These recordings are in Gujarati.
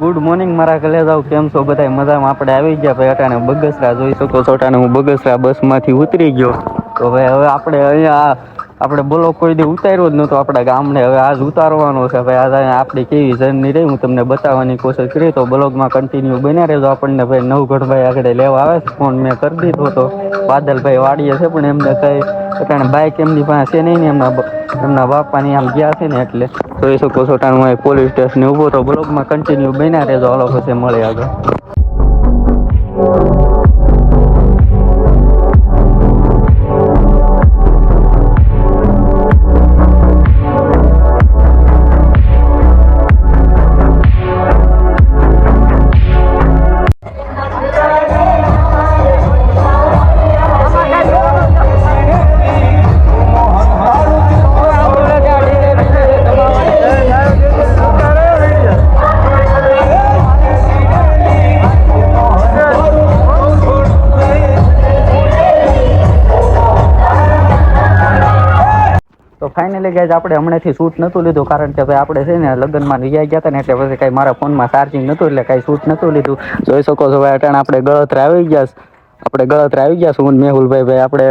ગુડ મોર્નિંગ મારા કલેજાઓ, કેમ છો બધા મજામાં? આપણે આવી ગયા ભાઈ અટાણે બગસરા, જોઈ શકો છો અટાણે હું બગસરા બસ માંથી ઉતરી ગયો. તો ભાઈ હવે આપણે અહીંયા આપણે બોલો કોઈ દી ઉતાર્યો જ નતો આપડા ગામને, હવે આજ ઉતારવાનો છે ભાઈ. આ આપડી કેવી જર્ની રહી હું તમને બતાવવાની કોશિશ કરી, તો બ્લોગમાં કન્ટિન્યુ બન્યા રહેજો. આપણને ભાઈ નવગઢભાઈ આગળ લેવા આવે છે, ફોન મેં કરી દીધો હતો. બાદલભાઈ વાડીએ છે પણ એમને કઈ અટાણે બાઈક એમની પાસે છે નહીં ને, એમના બાપાની આમ ગયા છે ને, એટલે જોઈ શકો છો ટાણું પોલીસ સ્ટેશન ઉભો તો. બ્લોગમાં કન્ટિન્યુ બન્યા રહેજો, હાલો પછી મળે આગળ. તો ફાઇનલી ગાઈઝ આપણે હમણાંથી શૂટ નહોતું લીધું, કારણ કે ભાઈ આપણે છે ને લગ્નમાં રિયાઈ ગયા હતા ને, એટલે પછી કાંઈ મારા ફોનમાં ચાર્જિંગ નહોતું, એટલે કાંઈ શૂટ નહોતું લીધું. જોઈ શકો છો ભાઈ અટાણે આપણે ગળતરા આવી ગયા. હું મેહુલભાઈ ભાઈ આપણે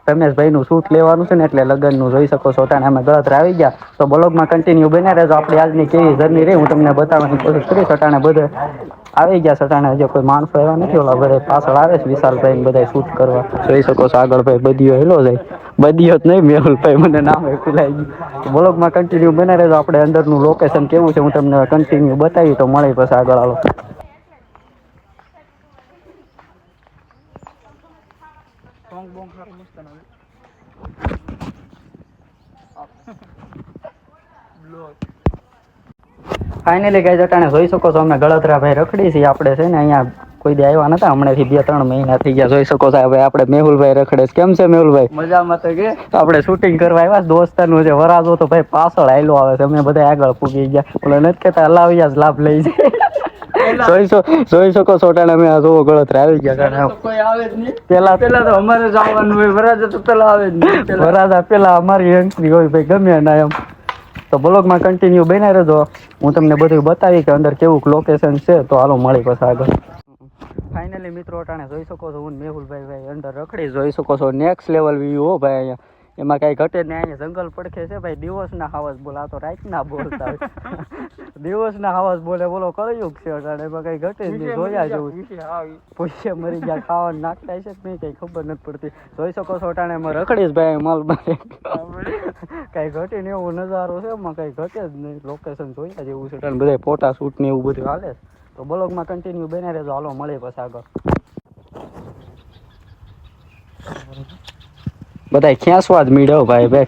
રમેશભાઈનું શૂટ લેવાનું છે ને, એટલે લગ્નનું જોઈ શકો છો અટાણે અમે ગળતરા આવી ગયા. તો બ્લોગમાં કન્ટિન્યુ બન્યા રહેજો. આપણી આજની કેવી જર્ની રહી હું તમને બતાવવાની કોશિશ કરીશ. અટાણે બધે આવી ગયા સટાણે, હજી કોઈ માણસો આવ્યા નથી. ઓલા બધા પાછળ આવે છે વિશાલભાઈ બધા શૂટ કરવા, જોઈ શકો છો આગળ ભાઈ બદીઓ હેલો જાય. બદીઓ જ નહીં, મેહુલભાઈ મને નામ ભૂલાઈ ગયું. બ્લોગમાં કન્ટિન્યુ બના રહેજો. આપણે અંદરનું લોકેશન કેવું છે હું તમને કન્ટિન્યુ બતાવી, તો મળે પછી આગળ હાલો. ફાઇનલી ગાઈઝ અટાણે જોઈ શકો છો અમે ગળતરા ભાઈ રખડી છીએ. આપણે છે ને અહીંયા કોઈ દી આવ્યા નતા, હમણાંથી 2-3 મહિના થઈ ગયા. જોઈ શકો છો ભાઈ આપણે મેહુલભાઈ રખડે. કેમ છે મેહુલભાઈ? મજામાં તો કે આપણે શૂટિંગ કરવા આવ્યા દોસ્તારનું છે. વરાજો તો ભાઈ પાછળ હાલ્યો આવે છે, અમે બધા આગળ પૂગી ગયા. ઓલા નથી કેતા હલાવ્યા જ લાભ લઈ જાય. જોઈ શકો છો અટાણે અમે આ જોવો ગળતરા આવી ગયા. કોઈ આવે જ નહીં. પેલા તો અમારે જવાનું હોય, વરાજા તો પેલા આવે જ નહીં. વરાજા પેલા અમારી એન્ટ્રી હોય ભાઈ, ગમે ના એમ. તો બ્લોગમાં કન્ટિન્યુ બન્યા રહેજો, હું તમને બધું બતાવી કે અંદર કેવું લોકેશન છે. તો હાલો મળી પછી આગળ. ફાઇનલી મિત્રો અટાણે જોઈ શકો છો હું મેહુલભાઈ અંદર રખડી. જોઈ શકો છો નેક્સ્ટ લેવલ વ્યૂ હો ભાઈ. અહીંયા એમાં કઈ ઘટે ને, અહીંયા જંગલ પડખે છે ભાઈ. દિવસના હાવસ બોલે, આ તો રાતના બોલતા દિવસના હાવસ બોલે. બોલો કળયુગ છે અટાણે, એમાં કઈ ઘટે જ નહીં. જોયા જેવું પૂછે મરી ગયા, ખાવાનું નાખતા છે કે નહીં કઈ ખબર નથી પડતી. જોઈ શકો છો અટાણે એમાં રખડીશ ભાઈ માલ કઈ ઘટે ને એવો નજારો છે, એમાં કઈ ઘટે જ નહીં. લોકેશન જોયા જેવું છે, બધા ફોટા શૂટ ને એવું બધું હાલે. તો બ્લોગમાં કન્ટિન્યુ બન્યા રહેજો, હાલો મળે પછી આગળ. બધા ખેંચવા જ મીડ્યો ભાઈ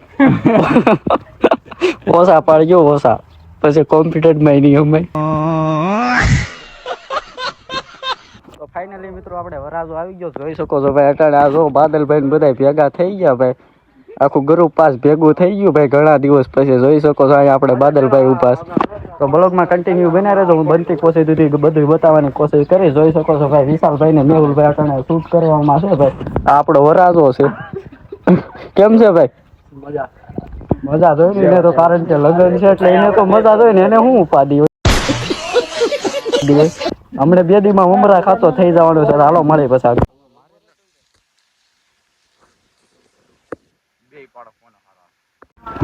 ઓછા પાડજો ઓછા, પછી કોમ્પ્યુટરમાં નહીં અમે. તો ફાઇનલી મિત્રો આપણે વરાજો આવી ગયો. જોઈ શકો છો ભાઈ અટાણે આ જો બાદલભાઈ ને બધા ભેગા થઈ ગયા ભાઈ. આખું ગ્રુપ પાસ ભેગું થઈ ગયું ભાઈ ઘણા દિવસ પછી. જોઈ શકો છો અહીંયા આપણે બાદલભાઈ ઉપાસ. તો બ્લોગમાં કન્ટિન્યુ બન્યા રહેજો, હું બનતી કોશિશ હતી બધું બતાવવાની કોશિશ કરીશ. જોઈ શકો છો ભાઈ વિશાલભાઈ ને મેહુલભાઈ અટાણે શૂટ કરવામાં છે ભાઈ. આ આપણો વરાજો છે. કેમ છે ભાઈ? મજા જોઈ ને, તો કારણ કે લગ્ન છે એટલે એને તો મજા જોઈ ને, એને શું ઉપાધિ હોય. હમણાં 2 દીમાં ઉમરા ખાતો થઈ જવાનો છે. હાલો મળે પછી આગળ.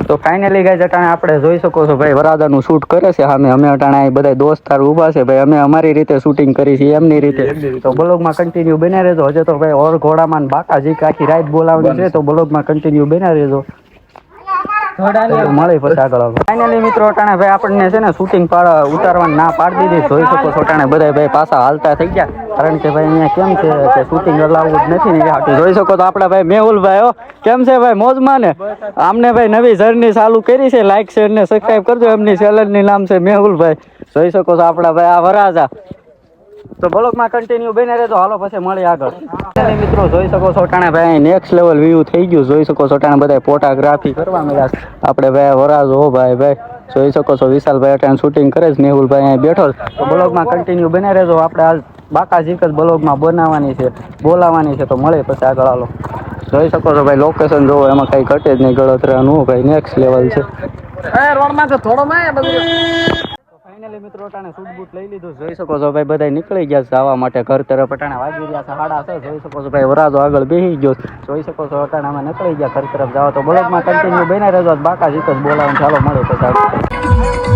તો ફાઇનલી ગાઈઝ અટાણે આપણે જોઈ શકો છો ભાઈ વરાજાનું શૂટ કરે છે સામે. અમે અટાણે બધા દોસ્તાર ઊભા છે ભાઈ. અમે અમારી રીતે શૂટિંગ કરી છે, એમની રીતે. તો બ્લોગમાં કન્ટિન્યુ બન્યા રહેજો. હજે તો ભાઈ ઓર ઘોડામાં બાકાજી આખી રાત બોલાવવાની છે, તો બ્લોગમાં કન્ટિન્યુ બન્યા રહેજો. મળે પછી આગળ. ફાઇનલી મિત્રો અટાણે ભાઈ આપણને છે ને શૂટિંગ ઉતારવાની ના પાડી દીધી. જોઈ શકો છો અટાણે બધા ભાઈ પાછા હાલતા થઈ ગયા, કારણ કે ભાઈ અહીંયા કેમ છે કે શૂટિંગ અલાઉડ નથી ને. જોઈ શકો તો આપડા ભાઈ મેહુલભાઈ હો, કેમ છે ભાઈ મોજમાં ને? આમને ભાઈ નવી જર્ની ચાલુ કરી છે. લાઈક શેર ને સબસ્ક્રાઇબ કરજો. એમની ચેનલ ની નામ છે મેહુલભાઈ. જોઈ શકો છો આપડા ભાઈ આ વરાજા. તો બ્લોગમાં કન્ટિન્યુ બન્યા રહેજો, હાલો પછી મળી આગળ. મિત્રો જોઈ શકો છો અટાણે ભાઈ નેક્સ્ટ લેવલ વ્યૂ થઈ ગયું. જોઈ શકો છો અટાણે બધા ફોટોગ્રાફી કરવા મળ્યા. આપણે ભાઈ વરાજો હો ભાઈ. જોઈ શકો છો વિશાલભાઈ અટાણે શૂટિંગ કરે છે, મેહુલભાઈ અહીં બેઠો. તો બ્લોગમાં કન્ટિન્યુ બન્યા રહેજો. આપણે આજ બાકાજીક જ બ્લોગમાં બનાવવાની છે, બોલાવવાની છે. તો મળે પછી આગળ હાલો. જોઈ શકો છો ભાઈ લોકેશન જોવો, એમાં કઈ ઘટે જ નહીં. ગળતરાનું ભાઈ નેક્સ્ટ લેવલ છે. ફાઇનલી મિત્રો અટાણે સૂટ બૂટ લઈ લીધું, જોઈ શકો છો ભાઈ બધા નીકળી ગયા જવા માટે ઘર તરફ. અટાણે વાગી રહ્યા છે 6:30, જોઈ શકો છો ભાઈ વરાજો આગળ બેસી ગયો, જોઈ શકો છો અટાણે અમે નીકળી ગયા ઘર તરફ જવા. તો બ્લોગમાં કન્ટિન્યુ બને રહેજો, બાકા જીતો બોલાવીને ચાલો મળે પછી.